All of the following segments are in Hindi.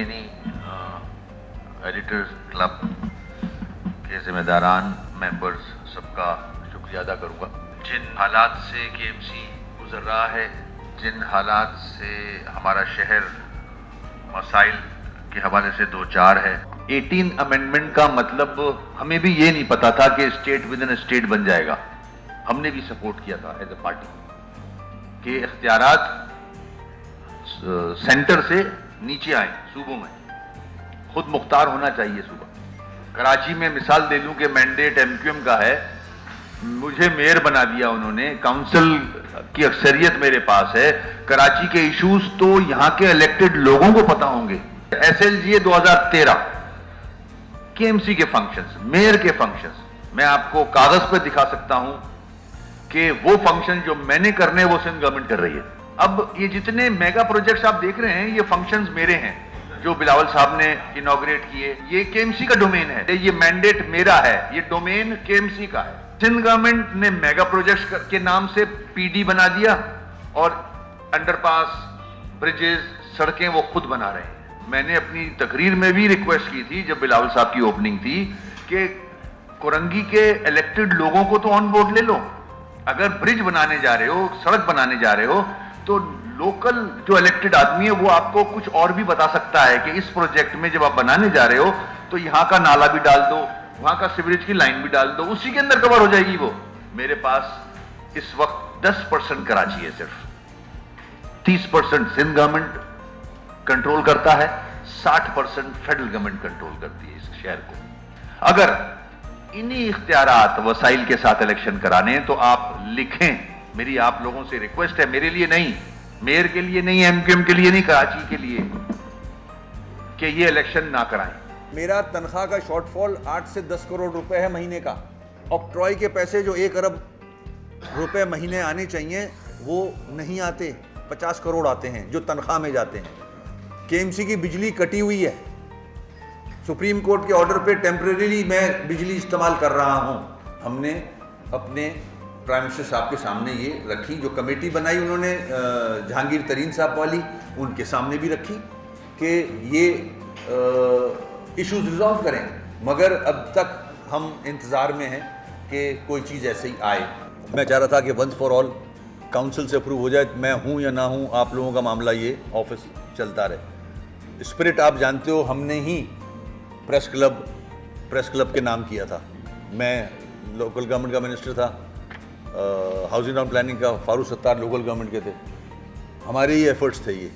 यानी एडिटर्स क्लब के जिम्मेदारान मेंबर्स सबका शुक्रिया अदा करूंगा। जिन हालात से केएमसी गुजर रहा है, जिन हालात से हमारा शहर मसाइल के हवाले से दो चार है, 18 अमेंडमेंट का मतलब हमें भी ये नहीं पता था कि स्टेट विद इन स्टेट बन जाएगा। हमने भी सपोर्ट किया था एज ए पार्टी कि इख्तियारात सेंटर से नीचे आए, सूबों में खुद मुख्तार होना चाहिए सूबा। कराची में मिसाल दे लूं कि मैंडेट एमक्यूएम का है, मुझे मेयर बना दिया उन्होंने, काउंसिल की अक्सरियत मेरे पास है, कराची के इश्यूज तो यहां के इलेक्टेड लोगों को पता होंगे। एसएलजीए 2013 केएमसी के फंक्शंस, मेयर के फंक्शंस, मैं आपको कागज पर दिखा सकता हूं कि वो फंक्शन जो मैंने करने वो सिंध गवर्नमेंट कर रही है। अब ये जितने मेगा प्रोजेक्ट्स आप देख रहे हैं, ये फंक्शंस मेरे हैं जो बिलावल साहब ने इनॉग्रेट किए। ये केएमसी का डोमेन है, ये मैंडेट मेरा है, ये डोमेन केएमसी का है। सिंध गवर्नमेंट ने मेगा प्रोजेक्ट्स के नाम से पीडी बना दिया और अंडरपास, ब्रिजेस, सड़कें वो खुद बना रहे हैं। मैंने अपनी तकरीर में भी रिक्वेस्ट की थी जब बिलावल साहब की ओपनिंग थी कि कोरंगी के इलेक्टेड लोगों को तो ऑन बोर्ड ले लो। अगर ब्रिज बनाने जा रहे हो, सड़क बनाने जा रहे हो, तो लोकल जो इलेक्टेड आदमी है वो आपको कुछ और भी बता सकता है कि इस प्रोजेक्ट में जब आप बनाने जा रहे हो तो यहां का नाला भी डाल दो, वहां का सीवरेज की लाइन भी डाल दो, उसी के अंदर कवर हो जाएगी वो। मेरे पास इस वक्त 10% कराची है, सिर्फ 30% सिंध गवर्नमेंट कंट्रोल करता है, 60% फेडरल गवर्नमेंट कंट्रोल करती है इस शहर को। अगर इन्हीं इख्तियारात वसाइल के साथ इलेक्शन कराने तो आप लिखें, मेरी आप लोगों से रिक्वेस्ट है, मेरे लिए नहीं, मेयर के लिए नहीं, एमक्यूएम के लिए नहीं, कराची के लिए, कि ये इलेक्शन ना कराएं। मेरा तनख्वाह का शॉर्टफॉल 8 से 10 करोड़ रुपए है महीने का, और ट्रॉय के पैसे जो 1 अरब रुपए महीने आने चाहिए वो नहीं आते, 50 करोड़ आते हैं जो तनख्वाह में जाते हैं। केएमसी की बिजली कटी हुई है, सुप्रीम कोर्ट के ऑर्डर पे टेम्परेरीली मैं बिजली इस्तेमाल कर रहा हूँ। हमने अपने प्राइम मिनिस्टर साहब के सामने ये रखी, जो कमेटी बनाई उन्होंने जहांगीर तरीन साहब वाली, उनके सामने भी रखी कि ये इश्यूज रिजॉल्व करें, मगर अब तक हम इंतज़ार में हैं कि कोई चीज़ ऐसे ही आए। मैं चाह रहा था कि वंस फॉर ऑल काउंसिल से अप्रूव हो जाए, मैं हूँ या ना हूँ, आप लोगों का मामला ये ऑफिस चलता रहे। स्पिरिट आप जानते हो, हमने ही प्रेस क्लब के नाम किया था। मैं लोकल गवर्नमेंट का मिनिस्टर था, हाउसिंग एंड प्लानिंग का फारूक सत्तार लोकल गवर्नमेंट के थे, हमारे ही एफर्ट्स थे ये।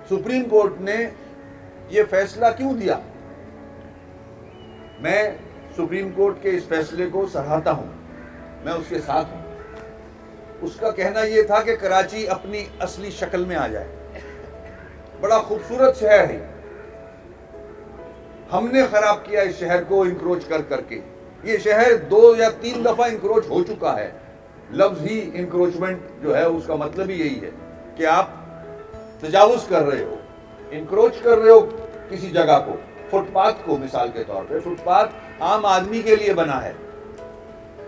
सुप्रीम कोर्ट ने ये फैसला क्यों दिया? मैं सुप्रीम कोर्ट के इस फैसले को सराहता हूं, मैं उसके साथ हूं। उसका कहना यह था कि कराची अपनी असली शक्ल में आ जाए। बड़ा खूबसूरत शहर है, हमने खराब किया इस शहर को इंक्रोच कर करके। ये शहर 2 या 3 दफा इंक्रोच हो चुका है। लफ्ज ही इंक्रोचमेंट जो है उसका मतलब ही यही है कि आप तजावुज कर रहे हो, इंक्रोच कर रहे हो किसी जगह को। फुटपाथ को मिसाल के तौर पे, फुटपाथ आम आदमी के लिए बना है,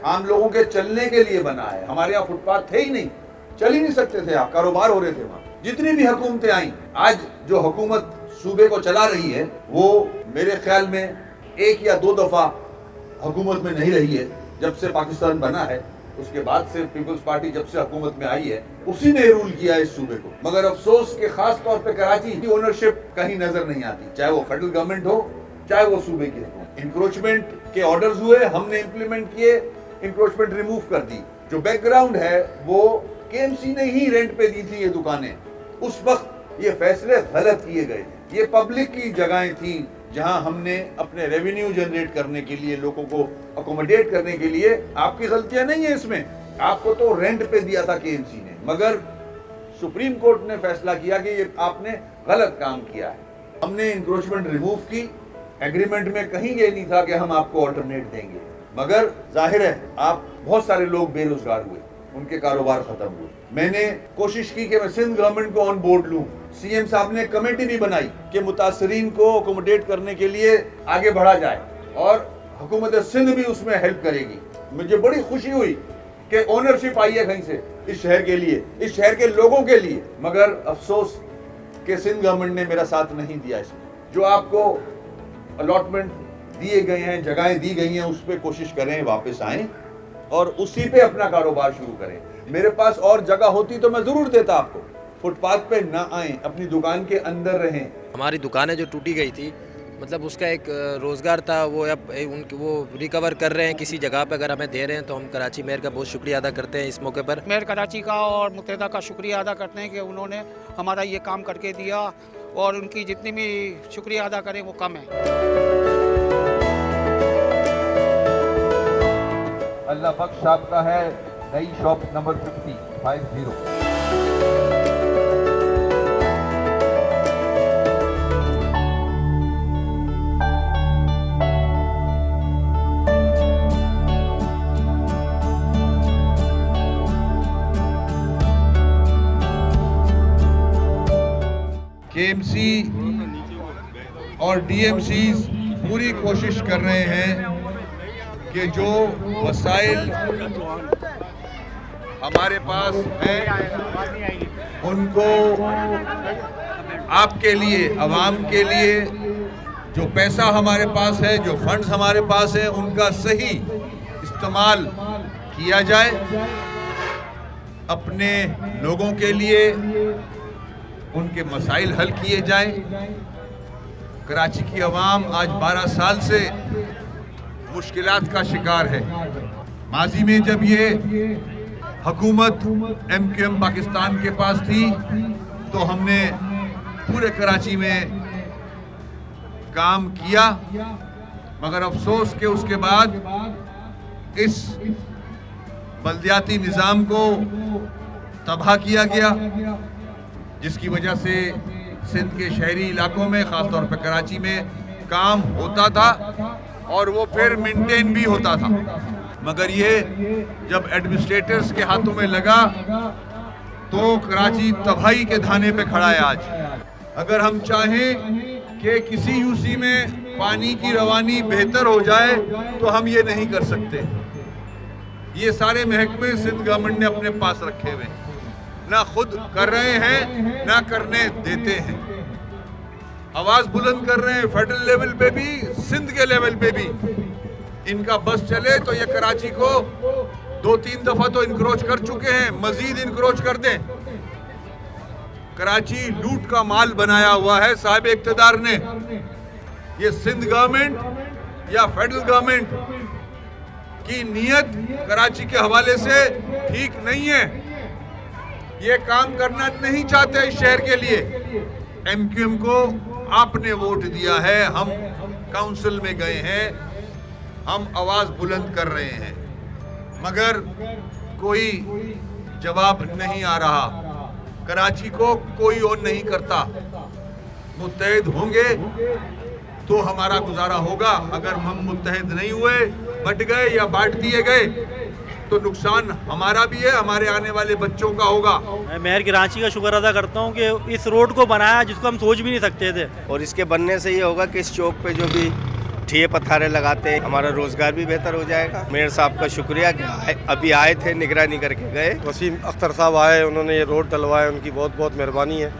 आम लोगों के चलने के लिए बना है। हमारे यहाँ फुटपाथ थे ही नहीं, चल ही नहीं सकते थे आप, कारोबार हो रहे थे वहां। जितनी भी हुकूमतें आई, आज जो हुकूमत सूबे को चला रही है वो मेरे ख्याल में 1 या 2 दफा हुकूमत में नहीं रही है। जब से पाकिस्तान बना है उसके बाद से पीपल्स पार्टी जब से हुकूमत में आई है उसी ने रूल किया इस सूबे को। मगर अफसोस के खास तौर पे कराची की ओनरशिप कहीं नजर नहीं आती, चाहे वो फेडरल गवर्नमेंट हो चाहे वो सूबे की हुकूमत। इंक्रोचमेंट के ऑर्डर्स हुए, हमने इंप्लीमेंट किए, इंक्रोचमेंट रिमूव कर दी। जो बैकग्राउंड है वो केएमसी ने ही रेंट पे दी थी ये दुकानें। उस वक्त ये फैसले गलत किए गए। ये पब्लिक की जगहें थी जहां हमने अपने रेवेन्यू जनरेट करने के लिए, लोगों को अकोमोडेट करने के लिए, आपकी गलतियां नहीं है इसमें, आपको तो रेंट पे दिया था केएमसी ने, मगर सुप्रीम कोर्ट ने फैसला किया कि ये आपने गलत काम किया है। हमने इंक्रोचमेंट रिमूव की। एग्रीमेंट में कहीं ये नहीं था कि हम आपको ऑल्टरनेट देंगे, मगर जाहिर है आप बहुत सारे लोग बेरोजगार हुए, उनके कारोबार खत्म हुए। मैंने कोशिश की कि मैं सिंध गवर्नमेंट को ऑन बोर्ड लूं। सीएम साहब ने कमेटी भी बनाई कि मुतासरीन को अकोमोडेट करने के लिए आगे बढ़ा जाए और हुकूमत सिंध भी उसमें हेल्प करेगी। मुझे बड़ी खुशी हुई कि ओनरशिप आई है कहीं से इस शहर के लिए, इस शहर के लोगों के लिए। मगर अफसोस कि सिंध गवर्नमेंट ने मेरा साथ नहीं दिया इसमें। जो आपको अलॉटमेंट दिए गए हैं, जगहें दी गई हैं, उस पर कोशिश करें वापस आएं और उसी पे अपना कारोबार शुरू करें। मेरे पास और जगह होती तो मैं जरूर देता आपको। फुटपाथ पे ना आए, अपनी दुकान के अंदर रहें। हमारी दुकानें जो टूटी गई थी, मतलब उसका एक रोज़गार था, वो अब वो रिकवर कर रहे हैं किसी जगह पे। अगर हमें दे रहे हैं तो हम कराची मेयर का बहुत शुक्रिया अदा करते हैं इस मौके पर। मेयर कराची का और मुत्तहदा का शुक्रिया अदा करते हैं कि उन्होंने हमारा ये काम करके दिया, और उनकी जितनी भी शुक्रिया अदा करें वो कम है। अल्लाह बख्श साहब का है नई शॉप नंबर 50। केएमसी और डीएमसी पूरी कोशिश कर रहे हैं कि जो वसाइल हमारे पास हैं उनको आपके लिए, आवाम के लिए, जो पैसा हमारे पास है, जो फंड्स हमारे पास हैं, उनका सही इस्तेमाल किया जाए अपने लोगों के लिए, उनके मसाइल हल किए जाएं। कराची की आवाम आज 12 साल से मुश्किलात का शिकार है। माजी में जब ये हुकूमत MQM पाकिस्तान के पास थी तो हमने पूरे कराची में काम किया, मगर अफसोस के उसके बाद इस बल्दियाती निज़ाम को तबाह किया गया, जिसकी वजह से सिंध के शहरी इलाकों में, ख़ासतौर पर कराची में काम होता था और वो फिर मेंटेन भी होता था। मगर ये जब एडमिनिस्ट्रेटर्स के हाथों में लगा तो कराची तबाही के धाने पे खड़ा है आज। अगर हम चाहें कि किसी यूसी में पानी की रवानी बेहतर हो जाए तो हम ये नहीं कर सकते। ये सारे महकमे सिंध गवर्नमेंट ने अपने पास रखे हुए हैं, ना खुद कर रहे हैं ना करने देते हैं। आवाज बुलंद कर रहे हैं फेडरल लेवल पे भी, सिंध के लेवल पे भी। इनका बस चले तो ये कराची को 2-3 दफा तो इंक्रोच कर चुके हैं, मजीद इंक्रोच कर दें। कराची लूट का माल बनाया हुआ है साहिब इक्तदार ने। ये सिंध गवर्नमेंट या फेडरल गवर्नमेंट की नीयत कराची के हवाले से ठीक नहीं है। ये काम करना नहीं चाहते इस शहर के लिए। MQM को आपने वोट दिया है, हम काउंसिल में गए हैं, हम आवाज बुलंद कर रहे हैं, मगर कोई जवाब नहीं आ रहा। कराची को कोई और नहीं करता। मुत्तहिद होंगे तो हमारा गुजारा होगा। अगर हम मुत्तहिद नहीं हुए बट गए या बांट दिए गए तो नुकसान हमारा भी है, हमारे आने वाले बच्चों का होगा। मैं मेयर कराची का शुक्र अदा करता हूँ कि इस रोड को बनाया जिसको हम सोच भी नहीं सकते थे। और इसके बनने से ये होगा कि इस चौक पे जो भी ठिये पत्थारे लगाते हैं हमारा रोजगार भी बेहतर हो जाएगा। मेयर साहब का शुक्रिया कि अभी आए थे, निगरानी करके गए। वसीम अख्तर साहब आए, उन्होंने ये रोड डलवाया, उनकी बहुत बहुत मेहरबानी है।